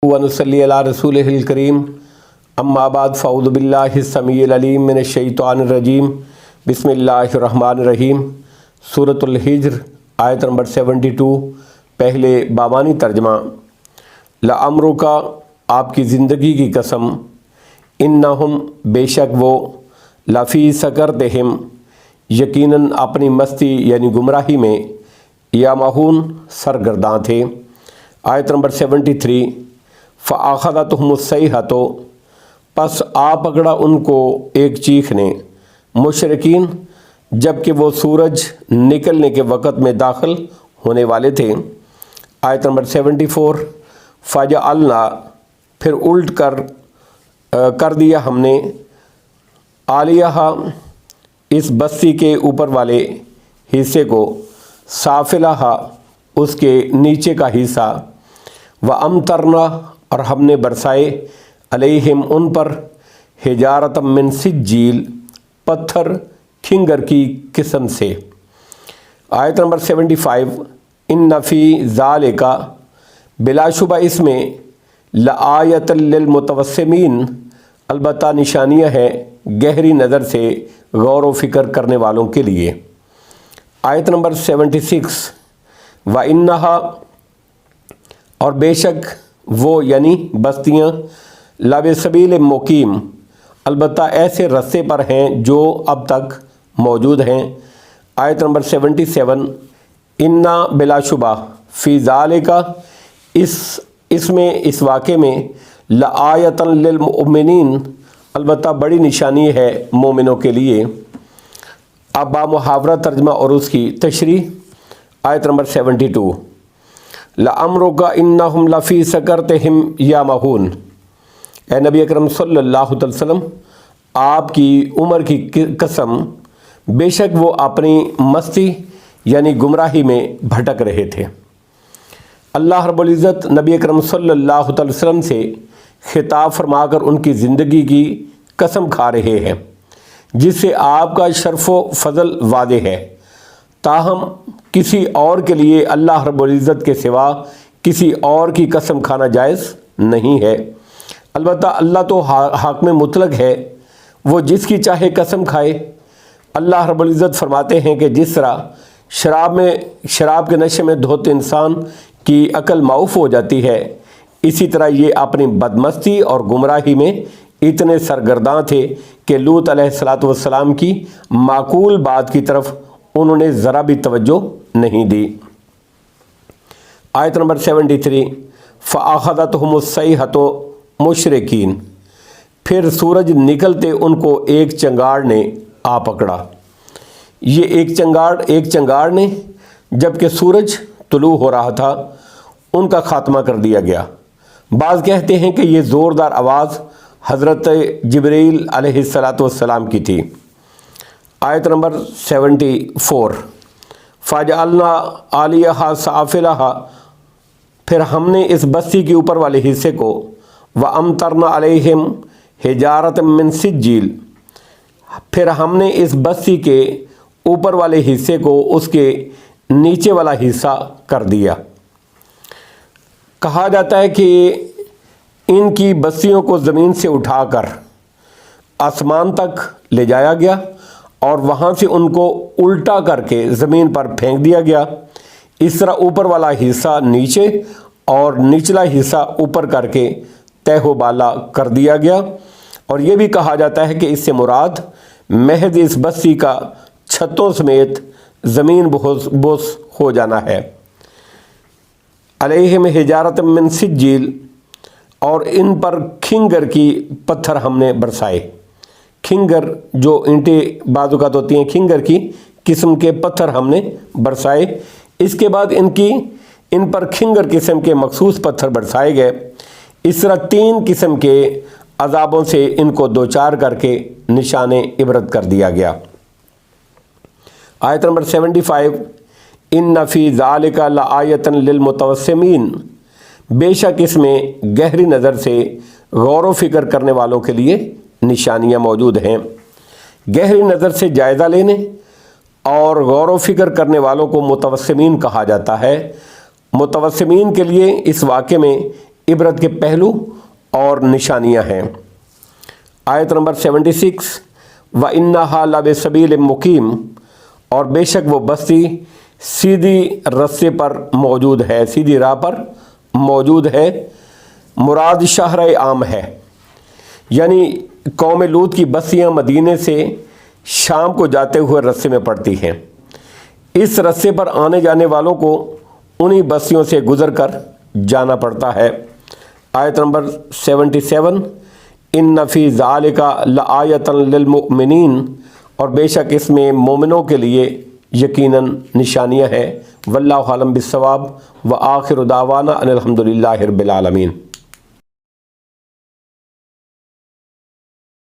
ونصلی علی رسولہ الکریم اما بعد فاعوذ باللہ السمیع العلیم من الشیطان الرجیم بسم اللہ الرحمن الرحیم سورۃ الحجر آیت نمبر 72 پہلے بابانی ترجمہ لعمرک آپ کی زندگی کی قسم انہم بے شک وہ لفی سکرتہم یقیناً اپنی مستی یعنی گمراہی میں یامہون سرگرداں تھے۔ آیت نمبر 73 فَأَخَذَتْهُمُ الصَّيْحَةُ پس آ پکڑا ان کو ایک چیخ نے مشرکین جب کہ وہ سورج نکلنے کے وقت میں داخل ہونے والے تھے۔ آیت نمبر 74 فَجَعَلْنَا پھر الٹ کر دیا ہم نے عالیہا اس بستی کے اوپر والے حصے کو سافلہا اس کے نیچے کا حصہ وَأَمْطَرْنَا اور ہم نے برسائے علیہم ان پر حجارۃ من سجیل پتھر کھنگر کی قسم سے۔ آیت نمبر 75 ان فی ذالک بلا شبہ اس میں لآیۃ للمتوسمین البتہ نشانیاں ہیں گہری نظر سے غور و فکر کرنے والوں کے لیے۔ آیت نمبر 76 وَإِنَّهَا اور بے شک وہ یعنی بستیاں لَبِسَبِیلٍ مقیم البتہ ایسے رستے پر ہیں جو اب تک موجود ہیں۔ آیت نمبر 77 انا بلا شبہ فی ذالک اس میں اس واقعے میں لآیۃ للمؤمنین البتہ بڑی نشانی ہے مومنوں کے لیے۔ اب با محاورہ ترجمہ اور اس کی تشریح۔ آیت نمبر 72 لَعَمْرُکَ إِنَّهُمْ لَفِي سَکرتِهِمْ یَعْمَہُونَ اے نبی اکرم صلی اللہ علیہ وسلم آپ کی عمر کی قسم بے شک وہ اپنی مستی یعنی گمراہی میں بھٹک رہے تھے۔ اللہ رب العزت نبی اکرم صلی اللہ علیہ وسلم سے خطاب فرما کر ان کی زندگی کی قسم کھا رہے ہیں جس سے آپ کا شرف و فضل واضح ہے، تاہم کسی اور کے لیے اللہ رب العزت کے سوا کسی اور کی قسم کھانا جائز نہیں ہے۔ البتہ اللہ تو حاکم مطلق ہے، وہ جس کی چاہے قسم کھائے۔ اللہ رب العزت فرماتے ہیں کہ جس طرح شراب کے نشے میں دھوتے انسان کی عقل معاف ہو جاتی ہے، اسی طرح یہ اپنی بدمستی اور گمراہی میں اتنے سرگرداں تھے کہ لوط علیہ السلام کی معقول بات کی طرف انہوں نے ذرا بھی توجہ نہیں دی۔ آیت نمبر 73 فَأَخَذَتْهُمُ الصَّيْحَةُ مُشْرِكِينَ پھر سورج نکلتے ان کو ایک چنگاڑ نے آ پکڑا۔ یہ ایک چنگاڑ نے جب کہ سورج طلوع ہو رہا تھا ان کا خاتمہ کر دیا گیا۔ بعض کہتے ہیں کہ یہ زوردار آواز حضرت جبرائیل علیہ السلام کی تھی۔ آیت نمبر 74 فَجَعَلْنَا عَلِيَهَا سَافِلَهَا پھر ہم نے اس بستی کے اوپر والے حصے کو وَأَمْطَرْنَا عَلَيْهِمْ حِجَارَةً مِّن سِجِّیل پھر ہم نے اس بستی کے اوپر والے حصے کو اس کے نیچے والا حصہ کر دیا۔ کہا جاتا ہے کہ ان کی بستیوں کو زمین سے اٹھا کر آسمان تک لے جایا گیا اور وہاں سے ان کو الٹا کر کے زمین پر پھینک دیا گیا۔ اس طرح اوپر والا حصہ نیچے اور نچلا حصہ اوپر کر کے تہ و بالا کر دیا گیا، اور یہ بھی کہا جاتا ہے کہ اس سے مراد محض اس بستی کا چھتوں سمیت زمین بوس ہو جانا ہے۔ علیہم حجارۃ من سجیل اور ان پر کھنگر کی پتھر ہم نے برسائے۔ کھنگر جو اینٹیں بعض اوقات ہوتی ہیں کھنگر کی قسم کے پتھر ہم نے برسائے۔ اس کے بعد ان پر کھنگر قسم کے مخصوص پتھر برسائے گئے۔ اس طرح 3 قسم کے عذابوں سے ان کو دوچار کر کے نشان عبرت کر دیا گیا۔ آیت نمبر 75 ان فی ذالک لآیۃ للمتوسمین بے شک اس میں گہری نظر سے غور و فکر کرنے والوں کے لیے نشانیاں موجود ہیں۔ گہری نظر سے جائزہ لینے اور غور و فکر کرنے والوں کو متوسمین کہا جاتا ہے۔ متوسمین کے لیے اس واقعے میں عبرت کے پہلو اور نشانیاں ہیں۔ آیت نمبر 76 وَإِنَّهَا لَبِسَبِيلٍ مُقِيمٍ، اور بے شک وہ بستی سیدھی رستے پر موجود ہے، سیدھی راہ پر موجود ہے۔ مراد شہر عام ہے، یعنی قوم لوط کی بستیاں مدینے سے شام کو جاتے ہوئے رستے میں پڑتی ہیں۔ اس رستے پر آنے جانے والوں کو انہی بستیوں سے گزر کر جانا پڑتا ہے۔ آیت نمبر 77 ان فی ذالک لآیۃ للمؤمنین، اور بے شک اس میں مومنوں کے لیے یقیناً نشانیاں ہیں۔ واللہ عالم بالصواب، وآخر دعوانا ان الحمد للہ رب العالمین۔